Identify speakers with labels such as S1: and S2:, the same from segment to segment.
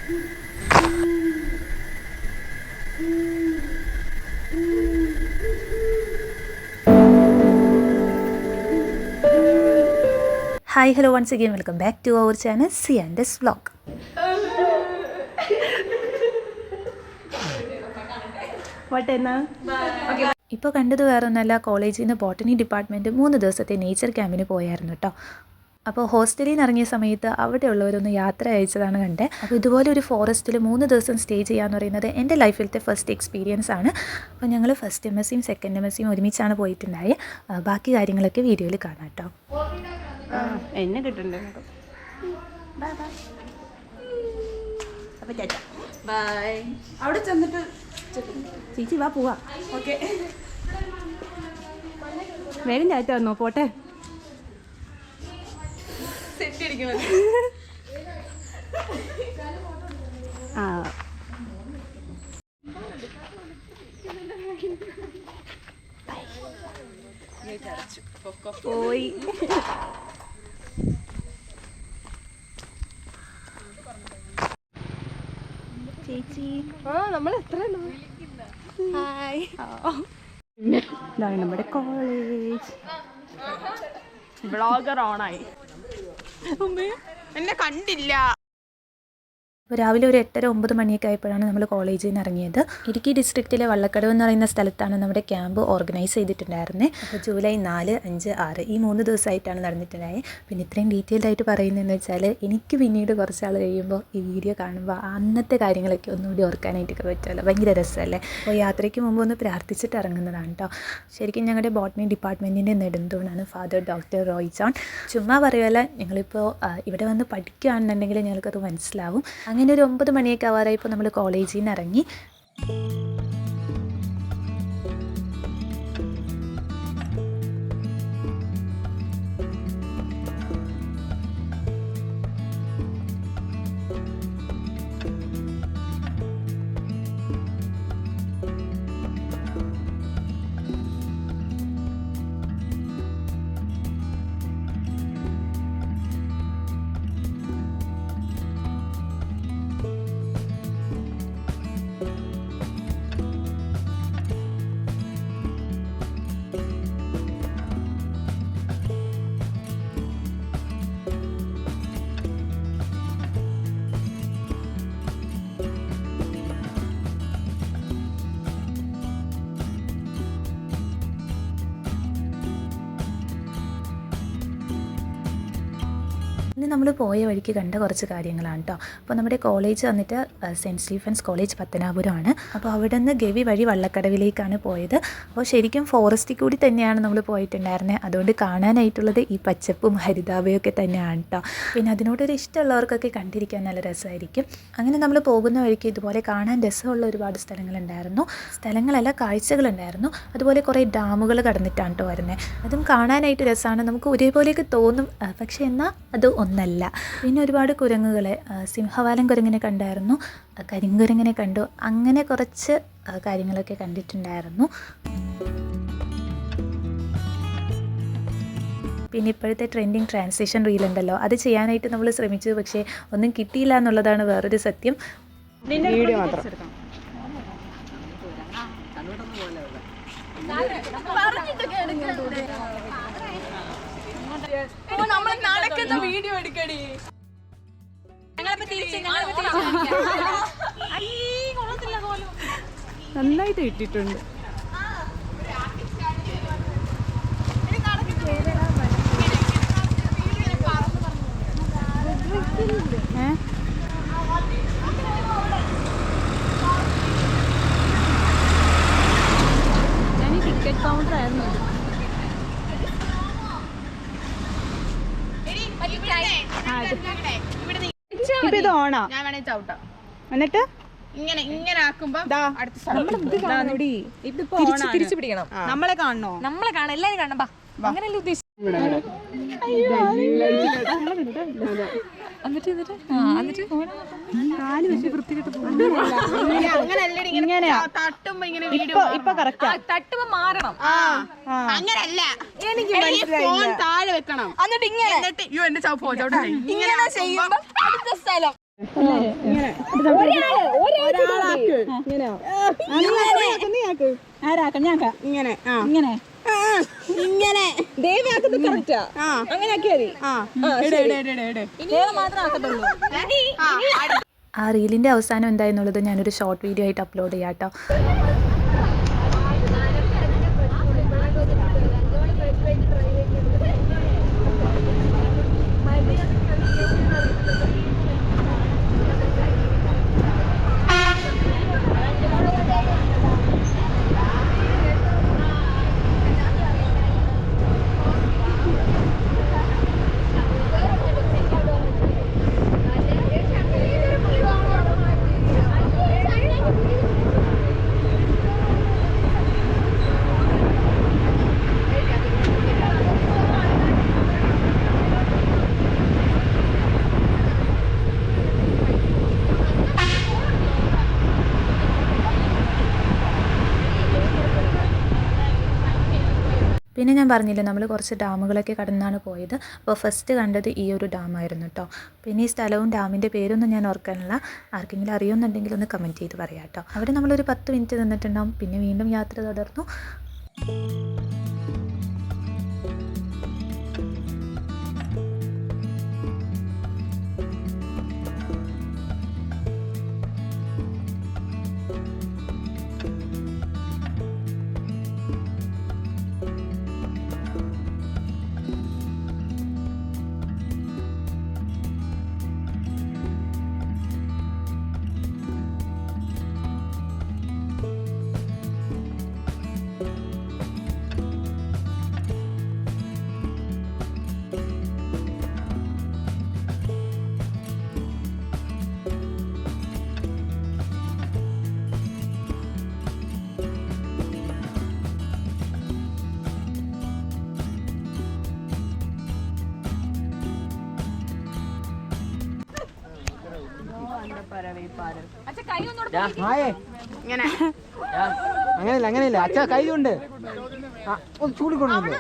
S1: Hi, hello once again, welcome back to our channel Sianda's Vlog. ഇപ്പോൾ കണ്ടത് വേറൊന്നല്ല, കോളേജിൽ നിന്ന് ബോട്ടണി ഡിപ്പാർട്ട്മെൻറ്റ് 3 ദിവസത്തെ നേച്ചർ ക്യാമ്പിന് പോയായിരുന്നു കേട്ടോ. അപ്പോൾ ഹോസ്റ്റലിൽ നിന്ന് ഇറങ്ങിയ സമയത്ത് അവിടെയുള്ളവരൊന്ന് യാത്ര അയച്ചതാണ് കണ്ടത്. അപ്പോൾ ഇതുപോലെ ഒരു ഫോറസ്റ്റിൽ 3 ദിവസം സ്റ്റേ ചെയ്യാന്ന് പറയുന്നത് എൻ്റെ ലൈഫിലത്തെ ഫസ്റ്റ് എക്സ്പീരിയൻസ് ആണ്. അപ്പോൾ ഞങ്ങൾ ഫസ്റ്റ് MSCയും സെക്കൻഡ് MSCയും ഒരുമിച്ചാണ് പോയിട്ടുണ്ടായി. ബാക്കി കാര്യങ്ങളൊക്കെ വീഡിയോയിൽ കാണാം കേട്ടോ.
S2: എന്നെ കിട്ടണ്ടേ? ബൈ. അവിടെ ചെന്നിട്ട് ചേച്ചി വാ പോവാ. ഓക്കെ, വേഗം ചാറ്റ വന്നോ, പോട്ടെ. ആ പോയി. ചേച്ചി നമ്മൾ എത്ര ഹായ്. ഇതാണ് നമ്മുടെ കോളേജ്. ബ്ലോഗർ ഓണായി. എന്നെ കണ്ടില്ല.
S1: രാവിലെ ഒരു 8:30-9 മണിയൊക്കെ ആയപ്പോഴാണ് നമ്മൾ കോളേജിൽ നിന്ന് ഇറങ്ങിയത്. ഇടുക്കി ഡിസ്ട്രിക്റ്റിലെ വള്ളക്കടവ് എന്ന് പറയുന്ന സ്ഥലത്താണ് നമ്മുടെ ക്യാമ്പ് ഓർഗനൈസ് ചെയ്തിട്ടുണ്ടായിരുന്നത്. അപ്പോൾ ജൂലൈ 4, 5, 6 ഈ 3 ദിവസമായിട്ടാണ് നടന്നിട്ടുണ്ടായത്. പിന്നെ ഇത്രയും ഡീറ്റെയിൽഡ് ആയിട്ട് പറയുന്നതെന്ന് വെച്ചാൽ എനിക്ക് പിന്നീട് കുറച്ചാൾ കഴിയുമ്പോൾ ഈ വീഡിയോ കാണുമ്പോൾ അന്നത്തെ കാര്യങ്ങളൊക്കെ ഒന്നുകൂടി ഓർക്കാനായിട്ടൊക്കെ പറ്റുമല്ലോ. ഭയങ്കര രസമല്ലേ. അപ്പോൾ യാത്രയ്ക്ക് മുമ്പ് ഒന്ന് പ്രാർത്ഥിച്ചിട്ട് ഇറങ്ങുന്നതാണ് കേട്ടോ. ശരിക്കും ഞങ്ങളുടെ ബോട്ടണി ഡിപ്പാർട്ട്മെൻറ്റിൻ്റെ നെടുന്തൂണാണ് ഫാദർ ഡോക്ടർ റോയ് ജോൺ. ചുമ്മാ പറയുമല്ല, ഞങ്ങളിപ്പോൾ ഇവിടെ വന്ന് പഠിക്കുകയാണെന്നുണ്ടെങ്കിൽ ഞങ്ങൾക്കത് മനസ്സിലാവും. അങ്ങനെ ഒരു 9 മണിയൊക്കെ ആവാറായപ്പോൾ നമ്മൾ കോളേജിൽ നിന്ന് ഇറങ്ങി. ഇന്ന് നമ്മൾ പോയ വഴിക്ക് കണ്ട കുറച്ച് കാര്യങ്ങളാണ് കേട്ടോ. അപ്പോൾ നമ്മുടെ കോളേജ് വന്നിട്ട് സെൻറ്റ് സ്റ്റീഫൻസ് കോളേജ് പത്തനാപുരമാണ്. അപ്പോൾ അവിടെ നിന്ന് ഗവി വഴി വള്ളക്കടവിലേക്കാണ് പോയത്. അപ്പോൾ ശരിക്കും ഫോറസ്റ്റിൽ കൂടി തന്നെയാണ് നമ്മൾ പോയിട്ടുണ്ടായിരുന്നത്. അതുകൊണ്ട് കാണാനായിട്ടുള്ളത് ഈ പച്ചപ്പും ഹരിതാഭയൊക്കെ തന്നെയാണ് കേട്ടോ. പിന്നെ അതിനോടൊരു ഇഷ്ടമുള്ളവർക്കൊക്കെ കണ്ടിരിക്കാൻ നല്ല രസമായിരിക്കും. അങ്ങനെ നമ്മൾ പോകുന്ന വഴിക്ക് ഇതുപോലെ കാണാൻ രസമുള്ള ഒരുപാട് സ്ഥലങ്ങളുണ്ടായിരുന്നു. സ്ഥലങ്ങളല്ല, കാഴ്ചകളുണ്ടായിരുന്നു. അതുപോലെ കുറേ ഡാമുകൾ കടന്നിട്ടാണ് കേട്ടോ വരുന്നത്. അതും കാണാനായിട്ട് രസമാണ്. നമുക്ക് ഒരേപോലെയൊക്കെ തോന്നും, പക്ഷേ എന്നാൽ അത് ഒന്നല്ല. പിന്നെ ഒരുപാട് കുരങ്ങുകളെ, സിംഹവാലൻ കുരങ്ങിനെ കണ്ടായിരുന്നു, കരിങ്കുരങ്ങിനെ കണ്ടു. അങ്ങനെ കുറച്ച് കാര്യങ്ങളൊക്കെ കണ്ടിട്ടുണ്ടായിരുന്നു. പിന്നെ ഇപ്പോഴത്തെ ട്രെൻഡിങ് ട്രാൻസിഷൻ റീലുണ്ടല്ലോ, അത് ചെയ്യാനായിട്ട് നമ്മൾ ശ്രമിച്ചു, പക്ഷേ ഒന്നും കിട്ടിയില്ല എന്നുള്ളതാണ് വേറൊരു സത്യം.
S2: വീഡിയോ മാത്രം വീഡിയോ എടുക്കടി. നന്നായിട്ട് ഇട്ടിട്ടുണ്ട്. ഞാൻ ഈ ടിക്കറ്റ് കൗണ്ടർ ആയിരുന്നു. ഇത് ഓണാ. എന്നിട്ട് ഇങ്ങനെ ആക്കുമ്പോ തിരിച്ചു പിടിക്കണം. നമ്മളെ കാണണോ? നമ്മളെ കാണാം, എല്ലാരും കാണാം. അങ്ങനെയല്ലേ ഉദ്ദേശിച്ചത്. ഇപ്പൊ കറക്റ്റ് തട്ടുമ്പോ മാറണം. അങ്ങനല്ല, എനിക്ക് താഴെ വെക്കണം. എന്നിട്ട് ഇങ്ങനെ എന്റെ ഇങ്ങനെ ചെയ്യുമ്പോ അടുത്ത സ്ഥലം ആരാക്കാം ഞാൻ ഇങ്ങനെ ഇങ്ങനെ ഇങ്ങനെ ദേവിയാക്കുന്നത് കറക്റ്റാ അങ്ങനെ ആക്കിയാൽ മാത്രം ആക്കത്തുള്ളൂ.
S1: ആ റീലിൻ്റെ അവസാനം എന്തായെന്നുള്ളത് ഞാനൊരു ഷോർട്ട് വീഡിയോ ആയിട്ട് അപ്ലോഡ് ചെയ്യാം കേട്ടോ. പിന്നെ ഞാൻ പറഞ്ഞില്ലേ നമ്മൾ കുറച്ച് ഡാമുകളൊക്കെ കടന്നാണ് പോയത്. അപ്പോൾ ഫസ്റ്റ് കണ്ടത് ഈ ഒരു ഡാമായിരുന്നു കേട്ടോ. പിന്നെ ഈ സ്ഥലവും ഡാമിൻ്റെ പേരൊന്നും ഞാൻ ഓർക്കാനില്ല. ആർക്കെങ്കിലും അറിയുമെന്നുണ്ടെങ്കിൽ ഒന്ന് കമൻറ്റ് ചെയ്ത് പറയാം കേട്ടോ. അവിടെ നമ്മളൊരു 10 മിനിറ്റ് നിന്നിട്ടുണ്ടാവും. പിന്നെ വീണ്ടും യാത്ര തുടർന്നു.
S3: അങ്ങനെയല്ല അച്ഛാ കൈ കൊണ്ട് ചൂടിക്കൊണ്ടു.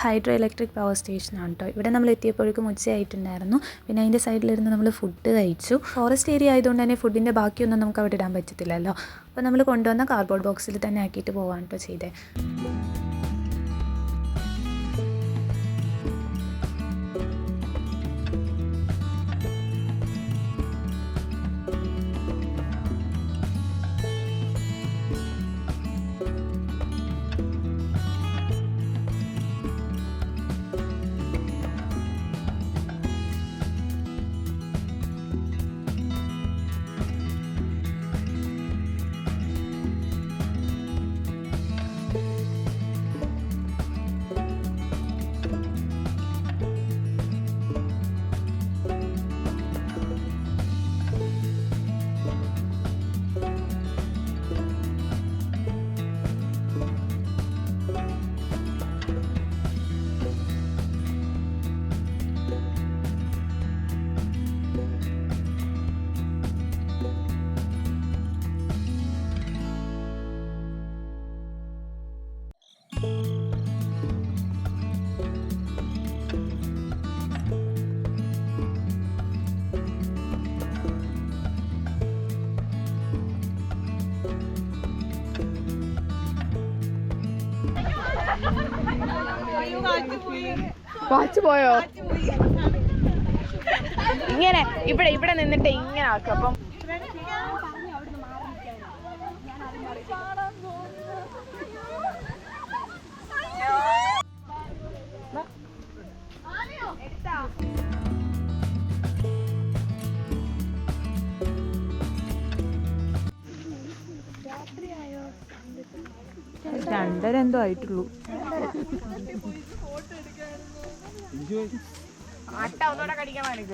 S1: ഹൈഡ്രോ ഇലക്ട്രിക് പവർ സ്റ്റേഷനാണ് കേട്ടോ. ഇവിടെ നമ്മൾ എത്തിയപ്പോഴേക്കും ഉച്ചയായിട്ടുണ്ടായിരുന്നു. പിന്നെ അതിൻ്റെ സൈഡിലിരുന്ന് നമ്മൾ ഫുഡ് കഴിച്ചു. ഫോറസ്റ്റ് ഏരിയ ആയതുകൊണ്ട് തന്നെ ഫുഡിൻ്റെ ബാക്കിയൊന്നും നമുക്ക് അവിടെ ഇടാൻ പറ്റത്തില്ലല്ലോ. അപ്പോൾ നമ്മൾ കൊണ്ടുവന്ന കാർഡ്ബോർഡ് ബോക്സിൽ തന്നെ ആക്കിയിട്ട് പോകാൻ കേട്ടോ ചെയ്തേ.
S2: വാച്ച് പോയോ? ഇങ്ങനെ ഇവിടെ നിന്നിട്ട് ഇങ്ങനെ ആക്കും. അപ്പം
S1: രണ്ടര എന്തോ ആയിട്ടുള്ളൂ.
S2: ആട്ട ഒന്നുകൂടെ കടിക്കാൻ വേണ്ടി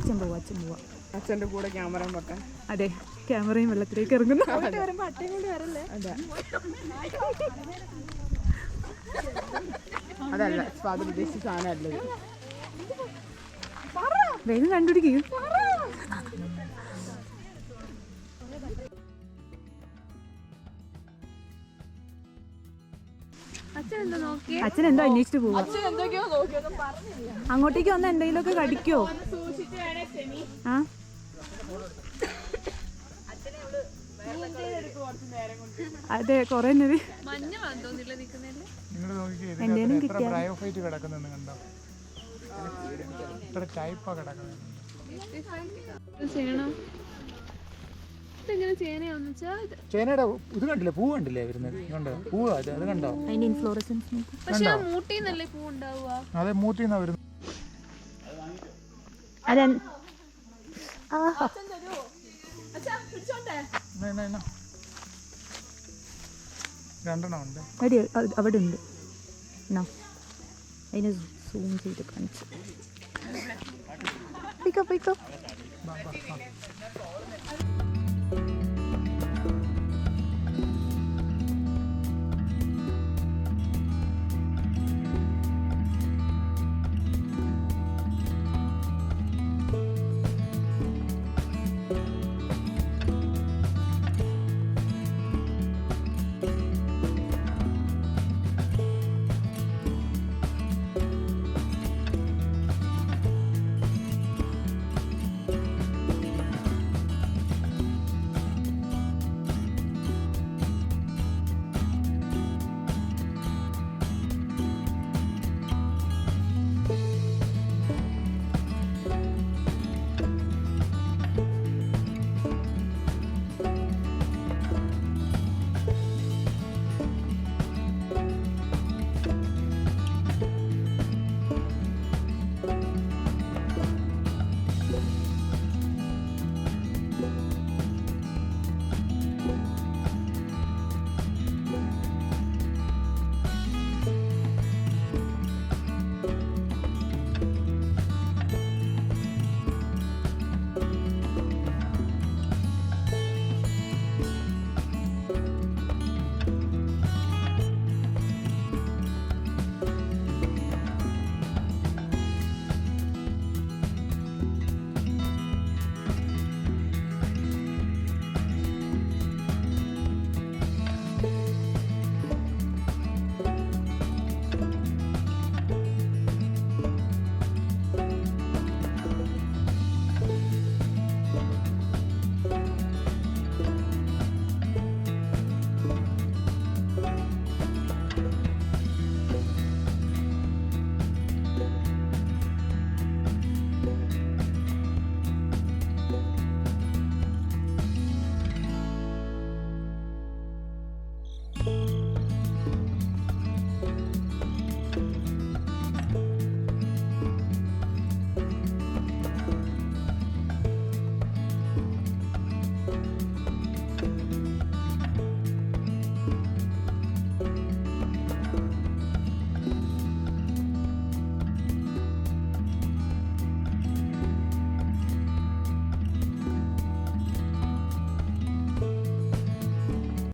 S1: അച്ഛൻ പോവാ
S2: അച്ഛൻ്റെ കൂടെ ക്യാമറ പൊട്ടാൻ.
S1: അതെ, ക്യാമറയും വെള്ളത്തിലേക്ക് ഇറങ്ങുന്നു.
S2: അതല്ല ഫാദർ ഉദ്ദേശിച്ച സാധനമല്ലത്.
S1: വേഗം കണ്ടുപിടിക്കും. അച്ഛൻ എന്തോ അന്വേഷിച്ചിട്ട് പോവാ. അങ്ങോട്ടേക്ക് വന്ന് എന്തെങ്കിലുമൊക്കെ കടിക്കോ? ആ അതെ, കൊറേ നേരം എന്തേലും കിട്ടിയാ
S3: കിടക്കുന്നെന്ന് കണ്ടോ? ഇത്ര ടൈപ്പാ കിടക്കുന്നത്. ചേനയുടെ ഇത് കണ്ടില്ലേ, പൂ കണ്ടില്ലേ വരുന്നത്? കണ്ടോ പൂവ്? അത് കണ്ടോ?
S1: അതിന്റെ ഇൻഫ്ലോറസൻസ്
S3: അതെ, മൂത്തിന്നാ വരുന്നത്.
S1: അതെ.
S3: രണ്ടെണ്ണം ഉണ്ട്
S1: അവിടെ ഉണ്ട്. അതിനെ സൂം ചെയ്ത് കാണിച്ചു. പോയിക്കോ.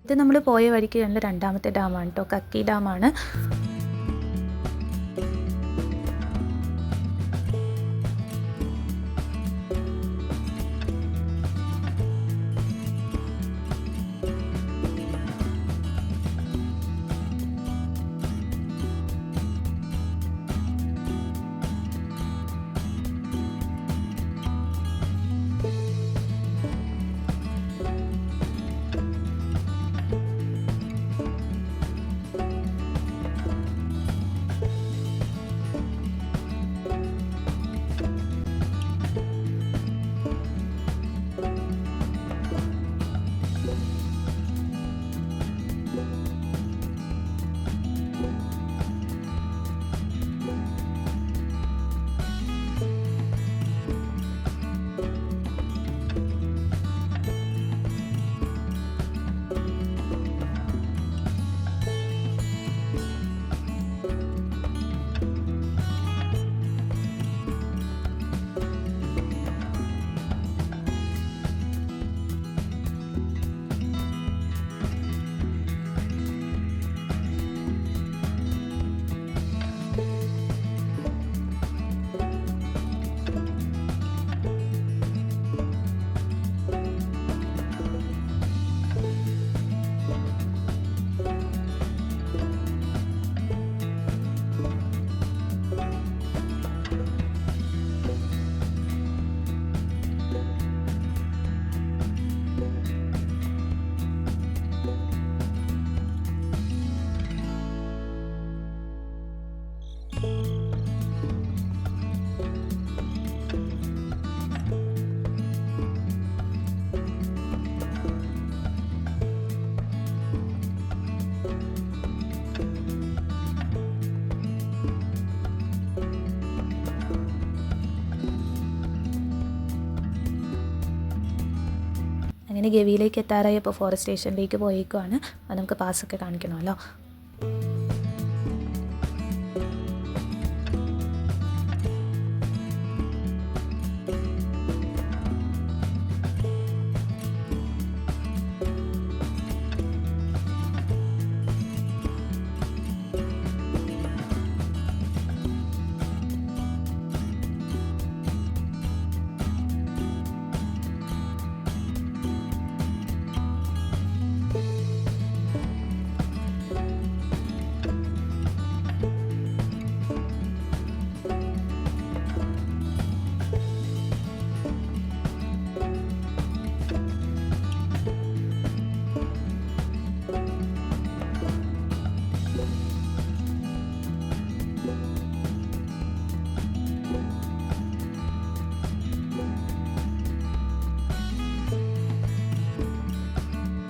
S1: ഇത് നമ്മൾ പോയ വഴിക്ക് കണ്ട രണ്ടാമത്തെ ഡാമാണ് കേട്ടോ, കക്കി ഡാമാണ്. അങ്ങനെ ഗവിയിലേക്ക് എത്താറായപ്പോൾ ഫോറസ്റ്റ് സ്റ്റേഷനിലേക്ക് പോയേക്കുവാണ്. അത് നമുക്ക് പാസ്സൊക്കെ കാണിക്കണമല്ലോ.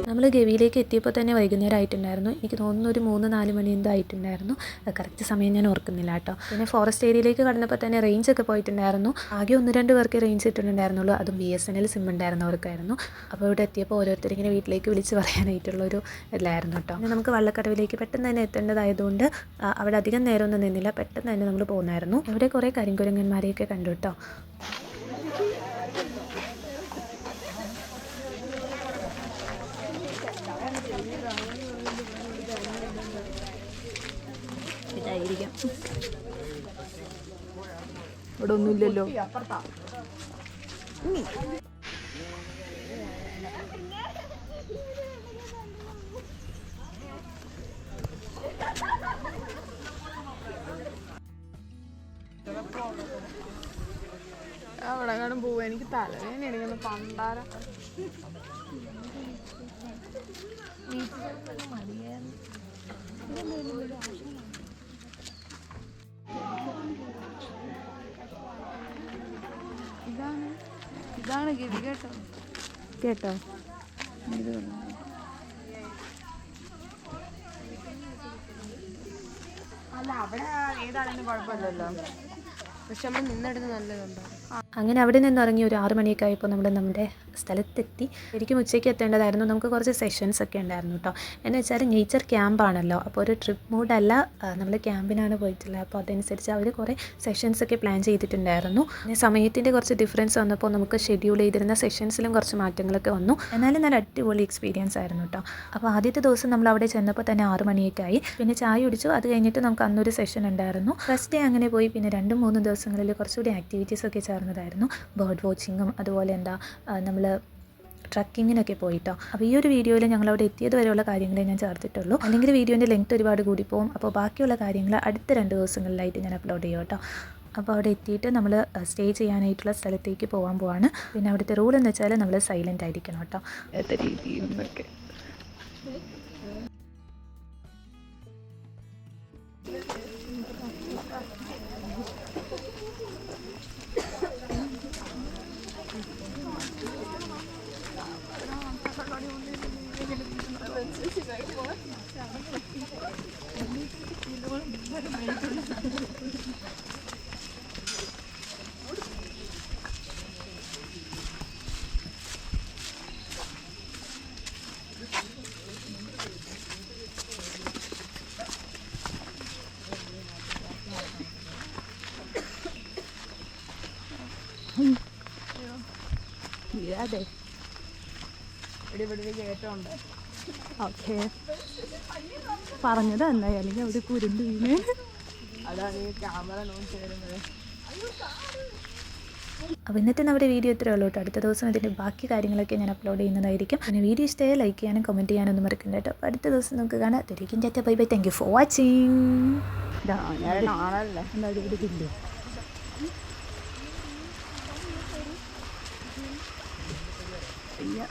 S1: നമ്മൾ ഗവിയിലേക്ക് എത്തിയപ്പോൾ തന്നെ വൈകുന്നേരം ആയിട്ടുണ്ടായിരുന്നു. എനിക്ക് തോന്നുന്നു ഒരു 3-4 മണി എന്തോ ആയിട്ടുണ്ടായിരുന്നു. കറക്റ്റ് സമയം ഞാൻ ഓർക്കുന്നില്ല കേട്ടോ. പിന്നെ ഫോറസ്റ്റ് ഏരിയയിലേക്ക് കടന്നപ്പോൾ തന്നെ റേഞ്ചൊക്കെ പോയിട്ടുണ്ടായിരുന്നു. ആകെ 1-2 പേർക്ക് റേഞ്ച് കിട്ടുന്നുണ്ടായിരുന്നുള്ളൂ. അതും BSNL സിം ഉണ്ടായിരുന്നവർക്കായിരുന്നു. അപ്പോൾ ഇവിടെ എത്തിയപ്പോൾ ഓരോരുത്തരിങ്ങനെ വീട്ടിലേക്ക് വിളിച്ച് പറയാനായിട്ടുള്ളൊരു ഇതിലായിരുന്നു കേട്ടോ. പിന്നെ നമുക്ക് വള്ളക്കടവിലേക്ക് പെട്ടെന്ന് തന്നെ എത്തേണ്ടതായതുകൊണ്ട് അവിടെ അധികം നേരമൊന്നും നിന്നില്ല. പെട്ടെന്ന് തന്നെ നമ്മൾ പോകുന്നായിരുന്നു. ഇവിടെ കുറേ കരിങ്കുരങ്ങന്മാരെയൊക്കെ കണ്ടു കേട്ടോ.
S2: ഇതായിരിക്കാം. ഇവിടെ ഒന്നുമില്ലല്ലോ. അവിടെ കാണും പോവാ. എനിക്ക് തലവേദനയാണ് പണ്ടാര. ഇതാണ് ഗവി കേട്ടോ. കേട്ടോ ഇത് അല്ല അവിടെ ഏതാണെങ്കിലും കുഴപ്പമില്ലല്ലോ. പക്ഷെ നമ്മൾ നിന്നെടുത്ത് നല്ലതുണ്ടോ.
S1: അങ്ങനെ അവിടെ നിന്ന് ഇറങ്ങി ഒരു 6 മണിയൊക്കെ ആയപ്പോൾ നമ്മൾ നമ്മുടെ സ്ഥലത്തെത്തി. ശരിക്കും ഉച്ചയ്ക്ക് എത്തേണ്ടതായിരുന്നു. നമുക്ക് കുറച്ച് സെഷൻസ് ഒക്കെ ഉണ്ടായിരുന്നു കേട്ടോ. എന്ന് വെച്ചാൽ നേച്ചർ ക്യാമ്പാണല്ലോ. അപ്പോൾ ഒരു ട്രിപ്പ് മൂഡല്ല, നമ്മൾ ക്യാമ്പിനാണ് പോയിട്ടുള്ളത്. അപ്പോൾ അതനുസരിച്ച് അവർ കുറേ സെഷൻസൊക്കെ പ്ലാൻ ചെയ്തിട്ടുണ്ടായിരുന്നു. പിന്നെ സമയത്തിൻ്റെ കുറച്ച് ഡിഫറൻസ് വന്നപ്പോൾ നമുക്ക് ഷെഡ്യൂൾ ചെയ്തിരുന്ന സെഷൻസിലും കുറച്ച് മാറ്റങ്ങളൊക്കെ വന്നു. എന്നാലും നല്ല അടിപൊളി എക്സ്പീരിയൻസ് ആയിരുന്നു കേട്ടോ. അപ്പോൾ ആദ്യത്തെ ദിവസം നമ്മൾ അവിടെ ചെന്നപ്പോൾ തന്നെ 6 മണിയൊക്കെ ആയി. പിന്നെ ചായ കുടിച്ചു. അത് കഴിഞ്ഞിട്ട് നമുക്ക് അന്നൊരു സെഷൻ ഉണ്ടായിരുന്നു. ഫസ്റ്റ് ഡേ അങ്ങനെ പോയി. പിന്നെ 2-3 ദിവസങ്ങളിൽ കുറച്ചുകൂടി ആക്ടിവിറ്റീസൊക്കെ ചേർന്നതായിരുന്നു. ബേർഡ് വാച്ചിങ്ങും അതുപോലെ നമ്മൾ ട്രക്കിങ്ങിനൊക്കെ പോയിട്ടോ. അപ്പോൾ ഈ ഒരു വീഡിയോയിൽ ഞങ്ങളവിടെ എത്തിയത് വരെയുള്ള കാര്യങ്ങളെ ഞാൻ ചേർത്തിട്ടുള്ളൂ. അല്ലെങ്കിൽ വീഡിയോൻ്റെ ലെങ്ത് ഒരുപാട് കൂടി പോകും. അപ്പോൾ ബാക്കിയുള്ള കാര്യങ്ങൾ അടുത്ത 2 ദിവസങ്ങളിലായിട്ട് ഞാൻ അപ്ലോഡ് ചെയ്യും കേട്ടോ. അപ്പോൾ അവിടെ എത്തിയിട്ട് നമ്മൾ സ്റ്റേ ചെയ്യാനായിട്ടുള്ള സ്ഥലത്തേക്ക് പോകാൻ പോവാണ്. പിന്നെ അവിടുത്തെ റൂൾ എന്ന് വെച്ചാൽ നമ്മൾ സൈലൻ്റ് ആയിരിക്കണം കേട്ടോ.
S2: ഏത്ത രീതിയിൽ നിന്നൊക്കെ അതെ ഇവിടെ കേട്ടോണ്ട്. ഓക്കെ പറഞ്ഞത് എന്തായി, അല്ലെങ്കിൽ അവിടെ കുരുണ്ട് വീണ്. അതാണ് ഈ ക്യാമറ നോക്കി വരുന്നത്.
S1: അപ്പോൾ ഇന്നത്തെ നമ്മുടെ വീഡിയോ ഇത്രയേ ഉള്ളൂ കേട്ടോ. അടുത്ത ദിവസം ഇതിൻ്റെ ബാക്കി കാര്യങ്ങളൊക്കെ ഞാൻ അപ്ലോഡ് ചെയ്യുന്നതായിരിക്കും. പിന്നെ വീഡിയോ ഇഷ്ടമായി ലൈക്ക് ചെയ്യാനും കമൻറ്റ് ചെയ്യാനൊന്നും മറക്കണ്ട കേട്ടോ. അപ്പോൾ അടുത്ത ദിവസം നമുക്ക് കാണാം. തിരിക്കും Tata bye bye. Thank you for watching.
S2: ഞാൻ കാണാനല്ലേ എന്താ ഇവിടെ ഇല്ലേ.
S1: Yeah.